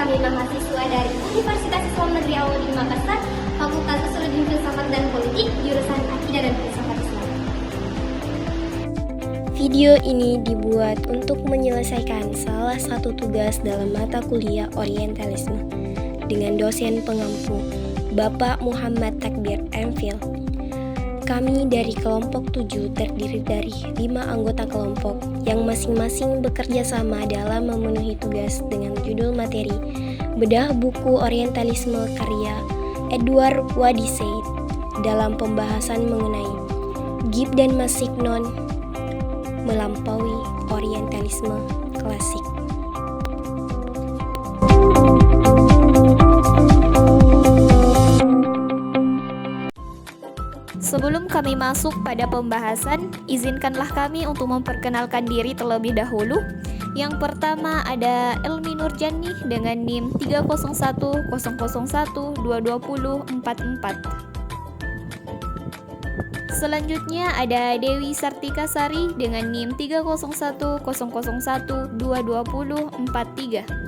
kami mahasiswa dari Universitas Islam Negeri Awaludin Makassar, Fakultas Usuluddin Filsafat dan Politik, jurusan Akidah dan Filsafat Islam. Video ini dibuat untuk menyelesaikan salah satu tugas dalam mata kuliah Orientalisme dengan dosen pengampu, Bapak Muhammad Takbir M.Phil. Kami dari kelompok 7 terdiri dari 5 anggota kelompok yang masing-masing bekerja sama dalam memenuhi tugas dengan judul materi Bedah Buku Orientalisme karya Edward Wadi Said dalam pembahasan mengenai Gibb dan Massignon melampaui Orientalisme klasik. Sebelum kami masuk pada pembahasan, izinkanlah kami untuk memperkenalkan diri terlebih dahulu. Yang pertama ada Elmi Nurjani dengan NIM 301001044. Selanjutnya ada Dewi Sartika Sari dengan NIM 30100122043.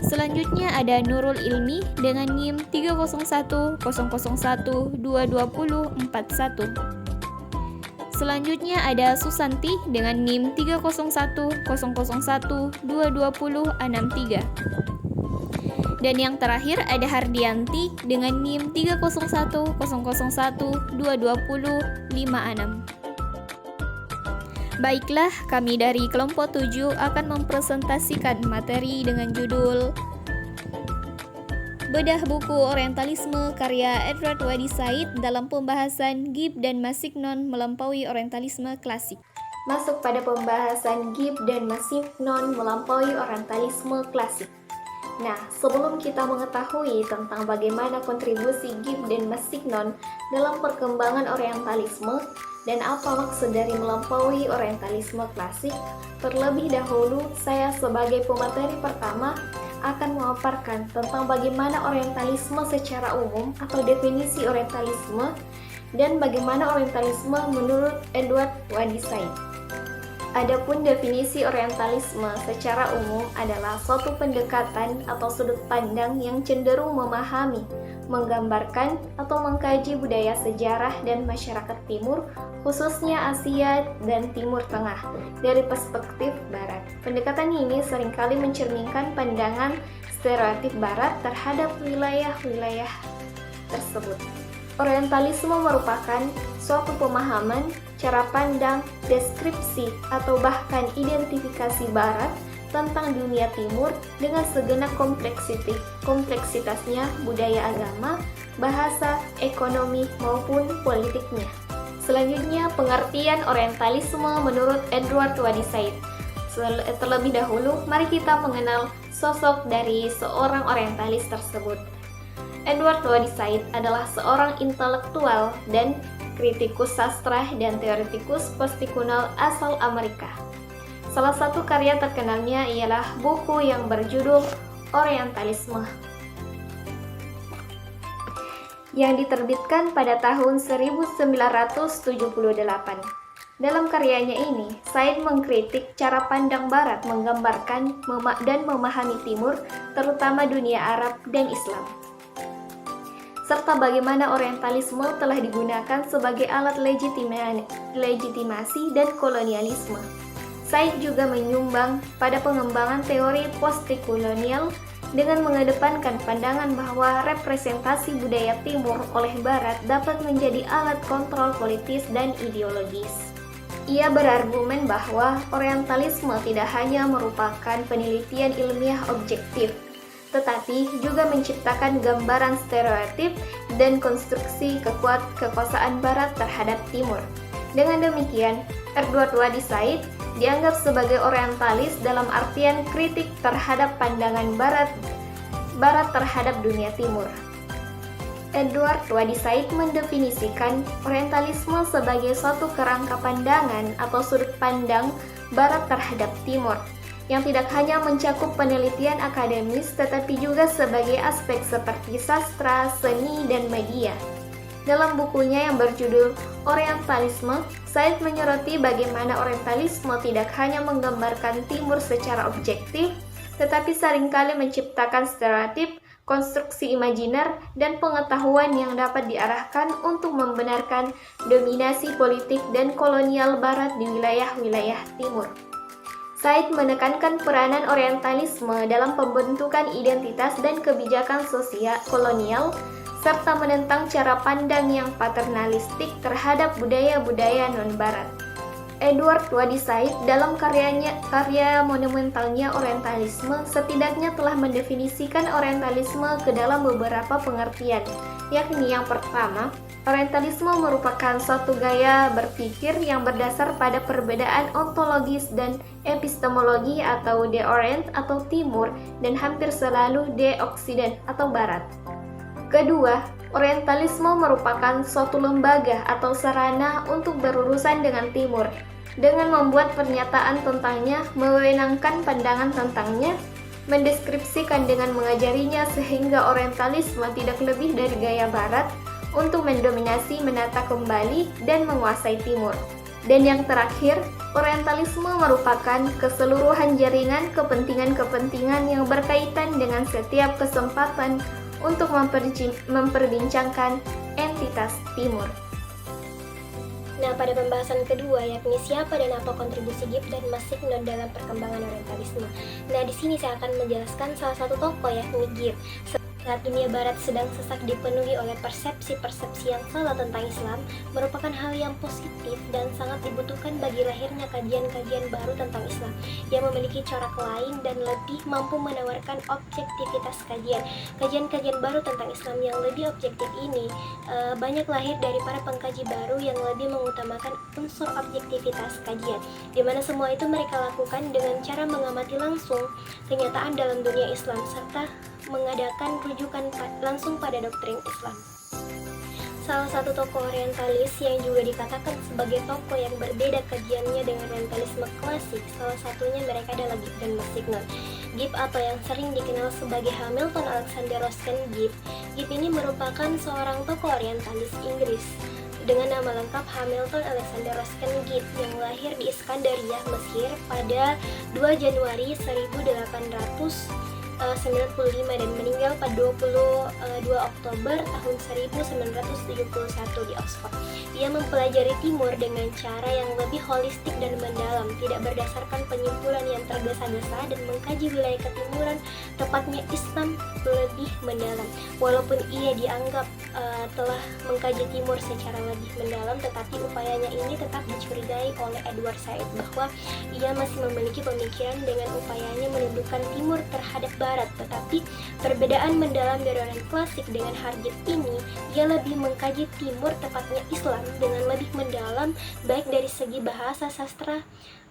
Selanjutnya ada Nurul Ilmi dengan NIM 30100122041. Selanjutnya ada Susanti dengan NIM 30100122063. Dan yang terakhir ada Hardianti dengan NIM 30100122056. Baiklah, kami dari kelompok 7 akan mempresentasikan materi dengan judul Bedah Buku Orientalisme karya Edward Wadi Said dalam pembahasan Gibb dan Massignon melampaui Orientalisme klasik. Masuk pada pembahasan Gibb dan Massignon melampaui Orientalisme klasik. Nah, sebelum kita mengetahui tentang bagaimana kontribusi Gibb dan Massignon dalam perkembangan Orientalisme dan apa maksud dari melampaui Orientalisme klasik, terlebih dahulu saya sebagai pemateri pertama akan memaparkan tentang bagaimana Orientalisme secara umum atau definisi Orientalisme dan bagaimana Orientalisme menurut Edward Wadi Said. Adapun definisi Orientalisme secara umum adalah suatu pendekatan atau sudut pandang yang cenderung memahami, menggambarkan, atau mengkaji budaya sejarah dan masyarakat Timur, khususnya Asia dan Timur Tengah, dari perspektif Barat. Pendekatan ini seringkali mencerminkan pandangan stereotip Barat terhadap wilayah-wilayah tersebut. Orientalisme merupakan suatu pemahaman, cara pandang, deskripsi, atau bahkan identifikasi Barat tentang dunia Timur dengan segenap kompleksitasnya, budaya, agama, bahasa, ekonomi, maupun politiknya. Selanjutnya, pengertian Orientalisme menurut Edward Wadi Said. Terlebih dahulu, mari kita mengenal sosok dari seorang orientalis tersebut. Edward Wadi Said adalah seorang intelektual dan kritikus sastra dan teoretikus postkolonial asal Amerika. Salah satu karya terkenalnya ialah buku yang berjudul Orientalisme, yang diterbitkan pada tahun 1978. Dalam karyanya ini, Said mengkritik cara pandang Barat menggambarkan dan memahami Timur, terutama dunia Arab dan Islam, serta bagaimana Orientalisme telah digunakan sebagai alat legitimasi dan kolonialisme. Said juga menyumbang pada pengembangan teori postkolonial dengan mengedepankan pandangan bahwa representasi budaya Timur oleh Barat dapat menjadi alat kontrol politis dan ideologis. Ia berargumen bahwa Orientalisme tidak hanya merupakan penelitian ilmiah objektif, tetapi juga menciptakan gambaran stereotip dan konstruksi kekuasaan Barat terhadap Timur. Dengan demikian, Edward Wadi Said dianggap sebagai orientalis dalam artian kritik terhadap pandangan Barat terhadap dunia Timur. Edward Wadi Said mendefinisikan Orientalisme sebagai suatu kerangka pandangan atau sudut pandang Barat terhadap Timur, yang tidak hanya mencakup penelitian akademis tetapi juga sebagai aspek seperti sastra, seni, dan media. Dalam bukunya yang berjudul Orientalisme, Said menyoroti bagaimana Orientalisme tidak hanya menggambarkan Timur secara objektif, tetapi seringkali menciptakan stereotip, konstruksi imajiner, dan pengetahuan yang dapat diarahkan untuk membenarkan dominasi politik dan kolonial Barat di wilayah-wilayah Timur. Said menekankan peranan Orientalisme dalam pembentukan identitas dan kebijakan sosial kolonial, serta menentang cara pandang yang paternalistik terhadap budaya-budaya non-Barat. Edward Wadi Said dalam karya monumentalnya Orientalisme setidaknya telah mendefinisikan Orientalisme ke dalam beberapa pengertian, yakni yang pertama, Orientalisme merupakan suatu gaya berpikir yang berdasar pada perbedaan ontologis dan epistemologi atau de-orient atau timur dan hampir selalu de-occident atau barat. Kedua, Orientalisme merupakan suatu lembaga atau sarana untuk berurusan dengan timur, dengan membuat pernyataan tentangnya, mewenangkan pandangan tentangnya, mendeskripsikan dengan mengajarinya sehingga Orientalisme tidak lebih dari gaya barat untuk mendominasi, menata kembali, dan menguasai timur. Dan yang terakhir, Orientalisme merupakan keseluruhan jaringan kepentingan-kepentingan yang berkaitan dengan setiap kesempatan untuk memperbincangkan entitas timur. Nah, pada pembahasan kedua, yakni siapa dan apa kontribusi Gibb dan Massignon dalam perkembangan Orientalisme. Nah, di sini saya akan menjelaskan salah satu tokoh, yakni Gibb. Saat dunia barat sedang sesak dipenuhi oleh persepsi-persepsi yang salah tentang Islam, merupakan hal yang positif dan sangat dibutuhkan bagi lahirnya kajian-kajian baru tentang Islam yang memiliki corak lain dan lebih mampu menawarkan objektivitas kajian. Kajian-kajian baru tentang Islam yang lebih objektif ini banyak lahir dari para pengkaji baru yang lebih mengutamakan unsur objektivitas kajian, di mana semua itu mereka lakukan dengan cara mengamati langsung kenyataan dalam dunia Islam serta mengadakan rujukan langsung pada doktrin Islam. Salah satu tokoh orientalis yang juga dikatakan sebagai tokoh yang berbeda kajiannya dengan orientalisme klasik, salah satunya mereka adalah Gibb dan Massignon. Gibb atau yang sering dikenal sebagai Hamilton Alexander Ruskin Gibb. Gibb ini merupakan seorang tokoh orientalis Inggris dengan nama lengkap Hamilton Alexander Ruskin Gibb yang lahir di Iskandaria, Mesir pada 2 Januari 1895 dan meninggal pada 22 Oktober tahun 1971 di Oxford. Ia mempelajari Timur dengan cara yang lebih holistik dan mendalam, tidak berdasarkan penyimpulan yang tergesa-gesa, dan mengkaji wilayah ketimuran, tepatnya Islam, lebih mendalam. Walaupun ia dianggap telah mengkaji Timur secara lebih mendalam, tetapi upayanya ini tetap dicurigai oleh Edward Said bahwa ia masih memiliki pemikiran dengan upayanya menundukkan Timur terhadap Barat. Tetapi perbedaan mendalam dari orang klasik dengan Hargit ini, ia lebih mengkaji Timur, tepatnya Islam, dengan lebih mendalam, baik dari segi bahasa, sastra,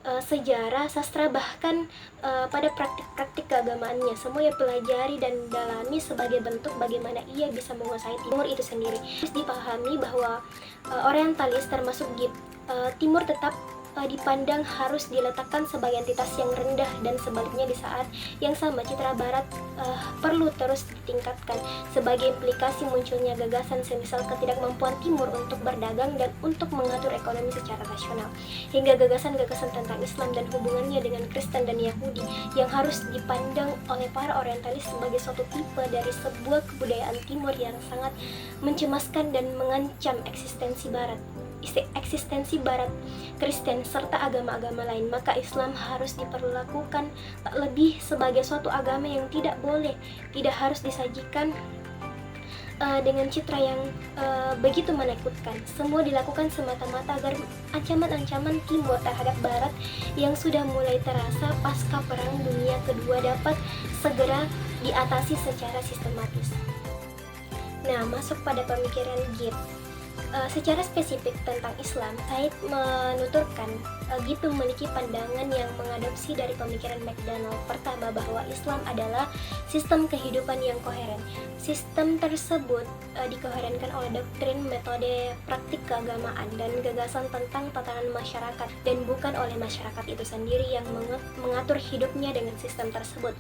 sejarah, sastra, bahkan pada praktik-praktik keagamaannya. Semua ia pelajari dan dalami sebagai bentuk bagaimana ia bisa menguasai Timur itu sendiri. Harus dipahami bahwa orientalis termasuk Gibb, Timur tetap dipandang harus diletakkan sebagai entitas yang rendah, dan sebaliknya di saat yang sama citra Barat perlu terus ditingkatkan sebagai implikasi munculnya gagasan semisal ketidakmampuan Timur untuk berdagang dan untuk mengatur ekonomi secara rasional, hingga gagasan-gagasan tentang Islam dan hubungannya dengan Kristen dan Yahudi yang harus dipandang oleh para orientalis sebagai suatu tipe dari sebuah kebudayaan Timur yang sangat mencemaskan dan mengancam eksistensi Barat Kristen serta agama-agama lain. Maka Islam harus diperlakukan tak lebih sebagai suatu agama yang tidak harus disajikan dengan citra yang begitu menakutkan. Semua dilakukan semata-mata agar ancaman-ancaman Timur terhadap Barat yang sudah mulai terasa pasca Perang Dunia Kedua dapat segera diatasi secara sistematis. Nah, masuk pada pemikiran Gibb. Secara spesifik tentang Islam, Said menuturkan Gibb memiliki pandangan yang mengadopsi dari pemikiran MacDonald. Pertama, bahwa Islam adalah sistem kehidupan yang koheren. Sistem tersebut dikoherenkan oleh doktrin, metode, praktik keagamaan, dan gagasan tentang tatanan masyarakat, dan bukan oleh masyarakat itu sendiri yang mengatur hidupnya dengan sistem tersebut.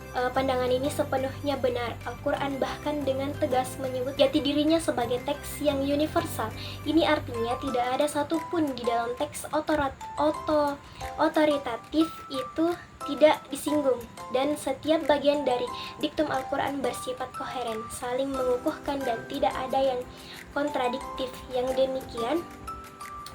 Pandangan ini sepenuhnya benar. Al-Quran bahkan dengan tegas menyebut jati dirinya sebagai teks yang universal universal. Ini artinya tidak ada satupun di dalam teks otoritatif itu tidak disinggung, dan setiap bagian dari diktum Al-Quran bersifat koheren, saling mengukuhkan dan tidak ada yang kontradiktif. Yang demikian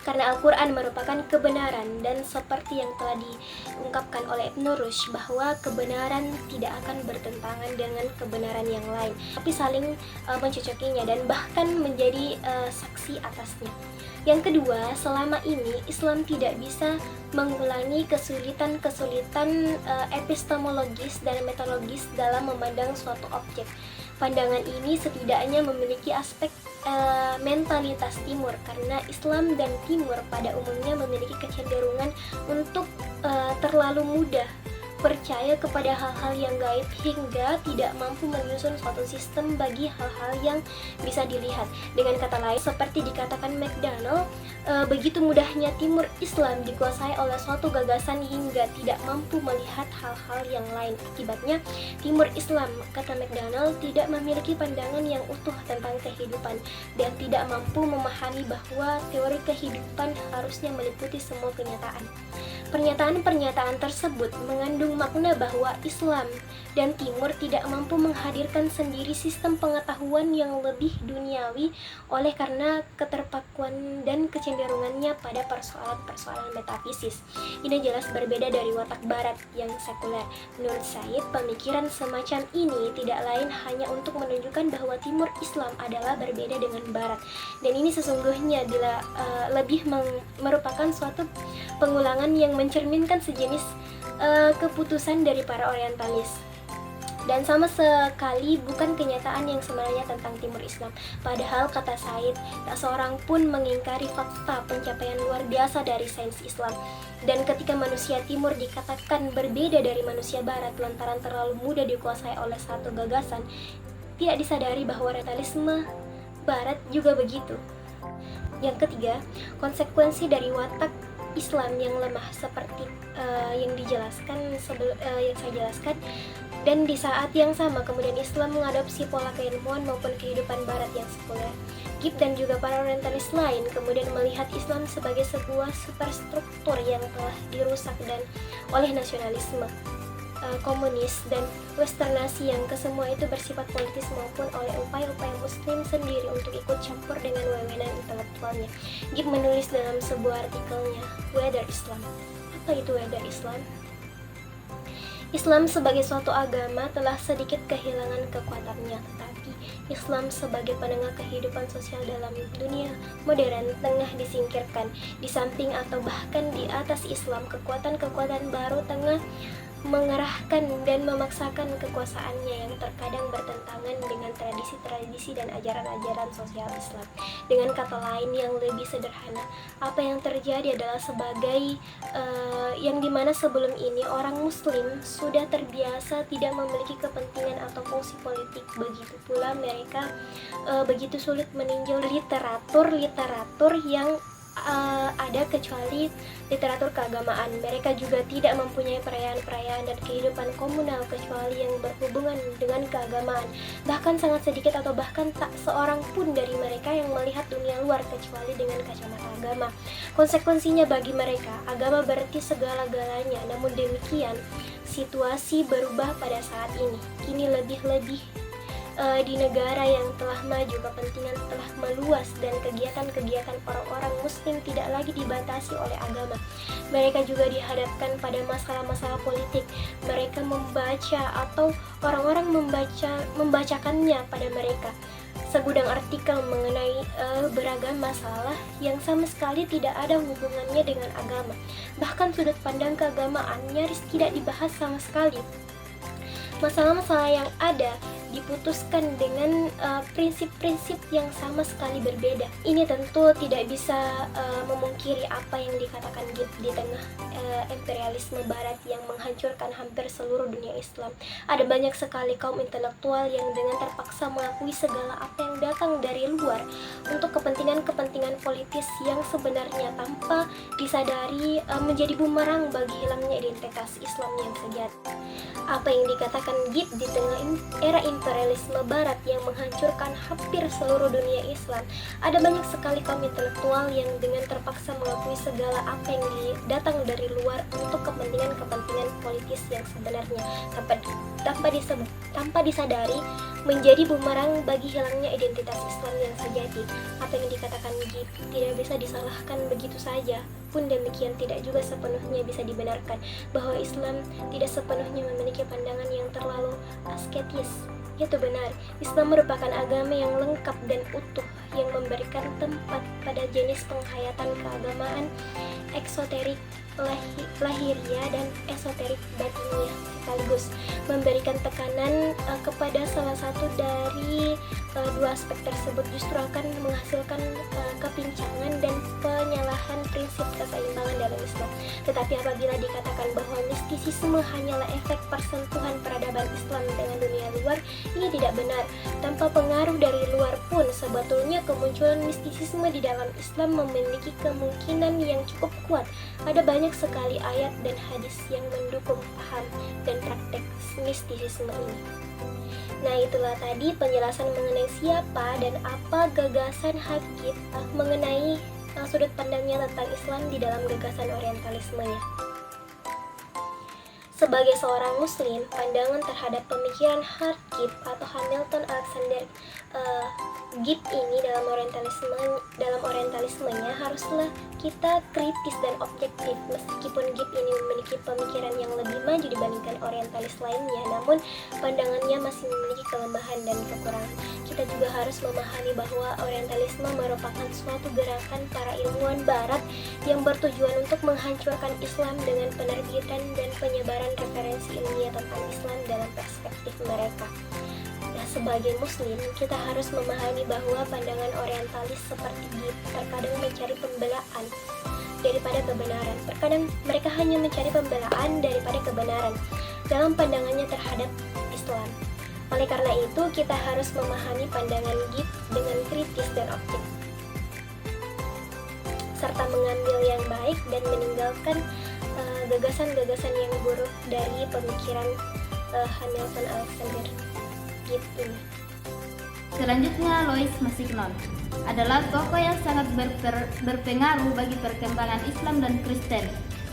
karena Al-Quran merupakan kebenaran, dan seperti yang telah diungkapkan oleh Ibn Rushd bahwa kebenaran tidak akan bertentangan dengan kebenaran yang lain, tapi saling mencocokinya dan bahkan menjadi saksi atasnya. Yang kedua, selama ini Islam tidak bisa mengulangi kesulitan-kesulitan epistemologis dan metodologis dalam memandang suatu objek. Pandangan ini setidaknya memiliki aspek mentalitas timur, karena Islam dan timur pada umumnya memiliki kecenderungan untuk terlalu mudah percaya kepada hal-hal yang gaib hingga tidak mampu menyusun suatu sistem bagi hal-hal yang bisa dilihat. Dengan kata lain, seperti dikatakan McDonald, begitu mudahnya timur Islam dikuasai oleh suatu gagasan hingga tidak mampu melihat hal-hal yang lain. Akibatnya, timur Islam, kata McDonald, tidak memiliki pandangan yang utuh tentang kehidupan dan tidak mampu memahami bahwa teori kehidupan harusnya meliputi semua kenyataan. Pernyataan-pernyataan tersebut mengandung makna bahwa Islam dan Timur tidak mampu menghadirkan sendiri sistem pengetahuan yang lebih duniawi oleh karena keterpakuan dan kecenderungannya pada persoalan-persoalan metafisis. Ini jelas berbeda dari watak Barat yang sekuler. Menurut Said, pemikiran semacam ini tidak lain hanya untuk menunjukkan bahwa Timur Islam adalah berbeda dengan Barat, dan ini sesungguhnya lebih merupakan suatu pengulangan yang mencerminkan sejenis keputusan dari para orientalis, dan sama sekali bukan kenyataan yang sebenarnya tentang Timur Islam. Padahal, kata Said, tak seorang pun mengingkari fakta pencapaian luar biasa dari sains Islam. Dan ketika manusia Timur dikatakan berbeda dari manusia Barat lantaran terlalu mudah dikuasai oleh satu gagasan, tidak disadari bahwa orientalisme Barat juga begitu. Yang ketiga, konsekuensi dari watak Islam yang lemah seperti yang saya jelaskan, dan di saat yang sama kemudian Islam mengadopsi pola keilmuan maupun kehidupan Barat yang sekuler. Gibb dan juga para orientalis lain kemudian melihat Islam sebagai sebuah superstruktur yang telah dirusak dan oleh nasionalisme, komunis, dan westernasi yang kesemua itu bersifat politis maupun oleh upaya-upaya muslim sendiri untuk ikut campur dengan wewenang intelektualnya. Gibb menulis dalam sebuah artikelnya, Whether Islam. Apa itu Whether Islam? Islam sebagai suatu agama telah sedikit kehilangan kekuatannya, tetapi Islam sebagai penengah kehidupan sosial dalam dunia modern tengah disingkirkan. Di samping atau bahkan di atas Islam, kekuatan-kekuatan baru tengah mengerahkan dan memaksakan kekuasaannya yang terkadang bertentangan dengan tradisi-tradisi dan ajaran-ajaran sosial Islam. Dengan kata lain yang lebih sederhana, apa yang terjadi adalah sebagai yang dimana sebelum ini orang Muslim sudah terbiasa tidak memiliki kepentingan atau fungsi politik. Begitu pula mereka begitu sulit meninjau literatur yang ada kecuali literatur keagamaan. Mereka juga tidak mempunyai perayaan-perayaan dan kehidupan komunal kecuali yang berhubungan dengan keagamaan. Bahkan sangat sedikit atau bahkan tak seorang pun dari mereka yang melihat dunia luar kecuali dengan kacamata agama. Konsekuensinya bagi mereka, agama berarti segala-galanya. Namun demikian, situasi berubah pada saat ini. Kini lebih-lebih di negara yang telah maju, kepentingan telah meluas dan kegiatan-kegiatan orang-orang muslim tidak lagi dibatasi oleh agama. Mereka juga dihadapkan pada masalah-masalah politik. Mereka membaca atau orang-orang membacakannya pada mereka segudang artikel mengenai beragam masalah yang sama sekali tidak ada hubungannya dengan agama. Bahkan sudut pandang keagamaan nyaris tidak dibahas sama sekali. Masalah-masalah yang ada diputuskan dengan prinsip-prinsip yang sama sekali berbeda. Ini tentu tidak bisa memungkiri apa yang dikatakan Gibb di tengah imperialisme Barat yang menghancurkan hampir seluruh dunia Islam. Ada banyak sekali kaum intelektual yang dengan terpaksa mengakui segala apa yang datang dari luar untuk kepentingan-kepentingan politis yang sebenarnya tanpa disadari menjadi bumerang bagi hilangnya identitas Islam yang sejati. Apa yang dikatakan Gibb di tengah era imperialisme barat yang menghancurkan hampir seluruh dunia Islam, ada banyak sekali kaum intelektual yang dengan terpaksa mengakui segala apa yang datang dari luar untuk kepentingan-kepentingan politis yang sebenarnya tanpa disadari menjadi bumerang bagi hilangnya identitas Islam yang sejati. Apa yang dikatakan Gip tidak bisa disalahkan begitu saja. Pun demikian tidak juga sepenuhnya bisa dibenarkan bahwa Islam tidak sepenuhnya memiliki pandangan yang terlalu asketis. Itu benar, Islam merupakan agama yang lengkap dan utuh yang memberikan tempat pada jenis penghayatan keagamaan eksoterik lahiriah dan esoterik batiniah, sekaligus memberikan tekanan kepada salah satu dari dua aspek tersebut justru akan menghasilkan kepincangan dan penyalahan prinsip keseimbangan dalam Islam. Tetapi apabila dikatakan bahwa mistisisme hanyalah efek persentuhan peradaban Islam dengan dunia luar, ini tidak benar. Tanpa pengaruh dari luar pun, sebetulnya kemunculan mistisisme di dalam Islam memiliki kemungkinan yang cukup kuat. Ada banyak sekali ayat dan hadis yang mendukung paham dan praktek mistisisme ini. Nah, itulah tadi penjelasan mengenai siapa dan apa gagasan Haqib mengenai sudut pandangnya tentang Islam di dalam gagasan orientalismenya. Sebagai seorang muslim, pandangan terhadap pemikiran Haqib atau Hamilton Alexander Gip ini dalam orientalismenya haruslah kita kritis dan objektif. Meskipun Gip ini memiliki pemikiran yang lebih maju dibandingkan orientalis lainnya, namun pandangannya masih memiliki kelemahan dan kekurangan. Kita juga harus memahami bahwa orientalisme merupakan suatu gerakan para ilmuwan barat yang bertujuan untuk menghancurkan Islam dengan penerbitan dan penyebaran referensi ilmiah tentang Islam dalam perspektif mereka. Sebagai muslim, kita harus memahami bahwa pandangan orientalis seperti Gip terkadang mencari pembelaan daripada kebenaran. Terkadang mereka hanya mencari pembelaan daripada kebenaran dalam pandangannya terhadap Islam. Oleh karena itu, kita harus memahami pandangan Gip dengan kritis dan objektif, serta mengambil yang baik dan meninggalkan gagasan-gagasan yang buruk dari pemikiran Hamilton Alexander Gip ini. Selanjutnya, Louis Massignon adalah tokoh yang sangat berpengaruh bagi perkembangan Islam dan Kristen,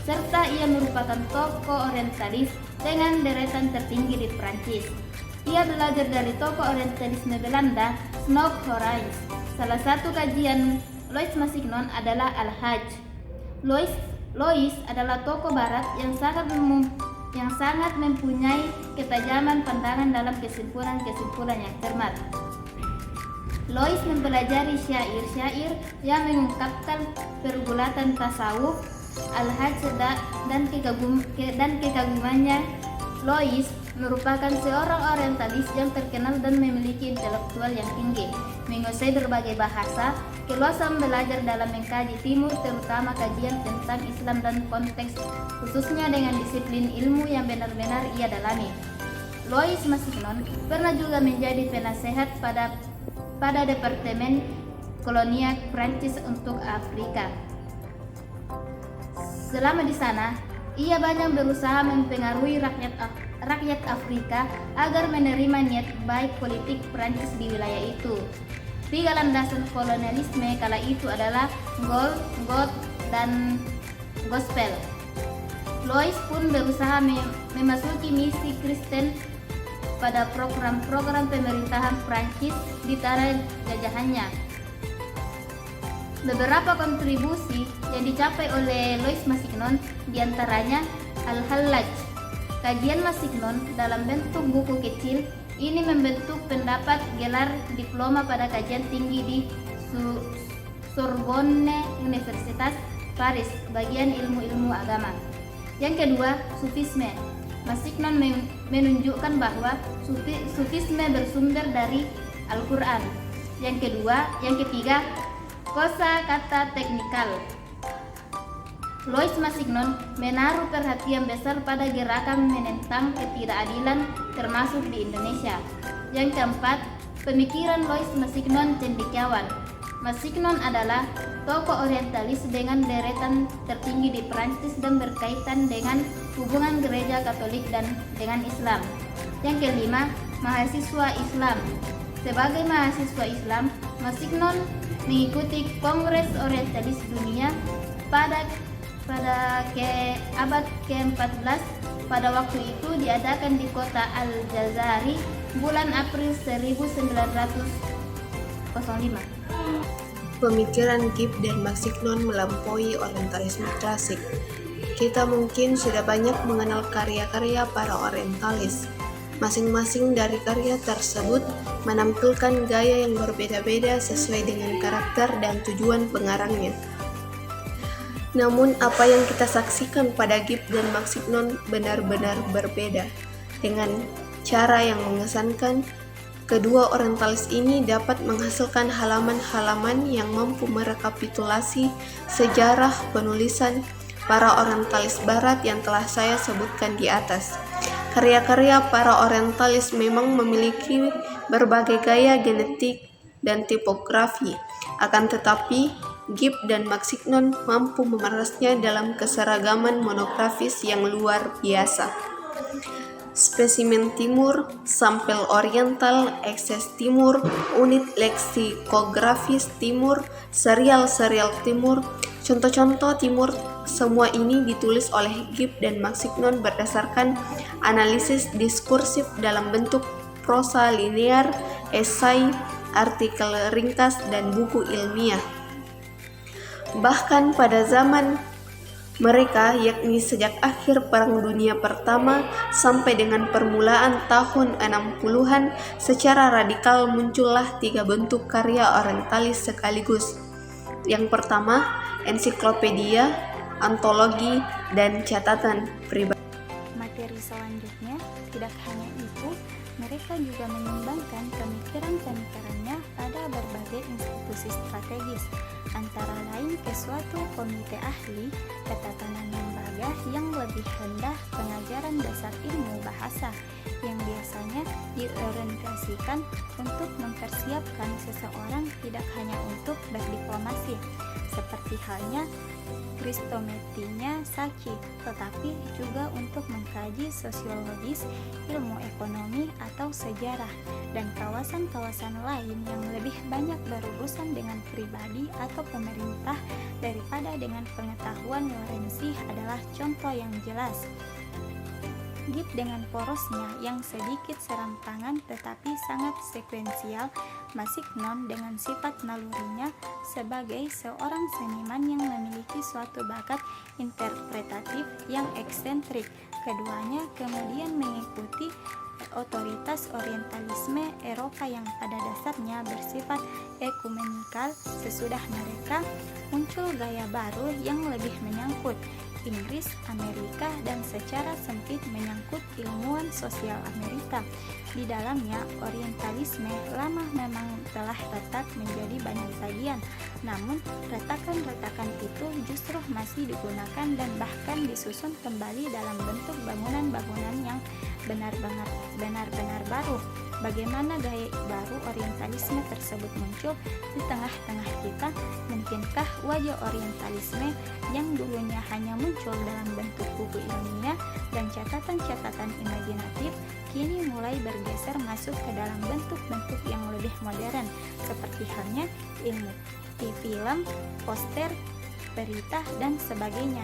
serta ia merupakan tokoh orientalis dengan deretan tertinggi di Prancis. Ia belajar dari tokoh orientalisme Belanda, Snoek Horijn. Salah satu kajian Louis Massignon adalah Al-Hajj. Louis adalah tokoh barat yang sangat mempunyai ketajaman pandangan dalam kesimpulan-kesimpulan yang cermat. Louis mempelajari syair-syair yang mengungkapkan pergulatan tasawuf, Al-Hajj dan kekagumannya. Louis merupakan seorang orientalis yang terkenal dan memiliki intelektual yang tinggi, menguasai berbagai bahasa, keluasan belajar dalam mengkaji timur, terutama kajian tentang Islam dan konteks khususnya dengan disiplin ilmu yang benar-benar ia dalami. Louis Massignon pernah juga menjadi penasehat pada Departemen Kolonial Prancis untuk Afrika. Selama di sana, ia banyak berusaha mempengaruhi rakyat Afrika agar menerima niat baik politik Prancis di wilayah itu. Tiga landasan kolonialisme kala itu adalah Gaul, Goth, dan Gospel. Louis pun berusaha memasuki misi Kristen pada program-program pemerintahan Prancis di tanah jajahannya. Beberapa kontribusi yang dicapai oleh Louis Massignon diantaranya Al-Hallaj. Kajian Massignon dalam bentuk buku kecil ini membentuk pendapat gelar diploma pada kajian tinggi di Sorbonne Universitas Paris, bagian ilmu-ilmu agama. Yang kedua, Sufisme. Massignon menunjukkan bahwa Sufisme bersumber dari Al-Quran. Yang ketiga, kosa kata teknikal. Louis Massignon menaruh perhatian besar pada gerakan menentang ketidakadilan termasuk di Indonesia. Yang keempat, pemikiran Louis Massignon cendekiawan. Massignon adalah tokoh orientalis dengan deretan tertinggi di Prancis dan berkaitan dengan hubungan gereja Katolik dan dengan Islam. Yang kelima, mahasiswa Islam. Sebagai mahasiswa Islam, Masignon mengikuti Kongres Orientalis Dunia pada abad ke-14. Pada waktu itu diadakan di kota Al-Jazari bulan April 1905. Pemikiran Gibb dan Masignon melampaui orientalisme klasik. Kita mungkin sudah banyak mengenal karya-karya para orientalis. Masing-masing dari karya tersebut menampilkan gaya yang berbeda-beda sesuai dengan karakter dan tujuan pengarangnya. Namun apa yang kita saksikan pada Gibb dan Masignon benar-benar berbeda. Dengan cara yang mengesankan, kedua orientalis ini dapat menghasilkan halaman-halaman yang mampu merekapitulasi sejarah penulisan para orientalis barat yang telah saya sebutkan di atas. Karya-karya para orientalis memang memiliki berbagai gaya genetik dan tipografi, akan tetapi Gibb dan Masignon mampu memerasnya dalam keseragaman monografis yang luar biasa. Spesimen Timur, Sampel Oriental, Ekses Timur, Unit Leksikografis Timur, Serial-serial Timur, contoh-contoh Timur, semua ini ditulis oleh Gibb dan Masignon berdasarkan analisis diskursif dalam bentuk prosa linear, esai, artikel ringkas, dan buku ilmiah. Bahkan pada zaman mereka, yakni sejak akhir Perang Dunia Pertama sampai dengan permulaan tahun 60-an, secara radikal muncullah 3 bentuk karya orientalis sekaligus. Yang pertama, ensiklopedia, antologi, dan catatan pribadi. Materi selanjutnya, tidak hanya itu, mereka juga menyumbangkan pemikiran-pemikirannya pada berbagai institusi strategis, antara lain ke suatu komite ahli, ketatanan lembaga yang lebih rendah pengajaran dasar ilmu bahasa, yang biasanya diorientasikan untuk mempersiapkan seseorang tidak hanya untuk berdiplomasi, seperti halnya Kristometinya Saki, tetapi juga untuk mengkaji sosiologis, ilmu ekonomi atau sejarah, dan kawasan-kawasan lain yang lebih banyak berurusan dengan pribadi atau pemerintah daripada dengan pengetahuan Lorenzi adalah contoh yang jelas. Gibb dengan porosnya yang sedikit serampangan tetapi sangat sekuensial, Masignon dengan sifat nalurinya sebagai seorang seniman yang memiliki suatu bakat interpretatif yang eksentrik. Keduanya kemudian mengikuti otoritas orientalisme Eropa yang pada dasarnya bersifat ekumenikal. Sesudah mereka muncul gaya baru yang lebih menyangkut Inggris, Amerika, dan secara sempit menyangkut ilmuwan sosial Amerika. Di dalamnya, orientalisme lama memang telah retak menjadi banyak bagian, namun retakan-retakan itu justru masih digunakan dan bahkan disusun kembali dalam bentuk bangunan-bangunan yang benar-benar baru. Bagaimana gaya baru orientalisme tersebut muncul di tengah-tengah kita? Mungkinkah wajah orientalisme yang dulunya hanya muncul dalam bentuk buku ilmiah dan catatan-catatan imajinatif kini mulai bergeser masuk ke dalam bentuk-bentuk yang lebih modern, seperti halnya ilmu, film, poster, berita, dan sebagainya?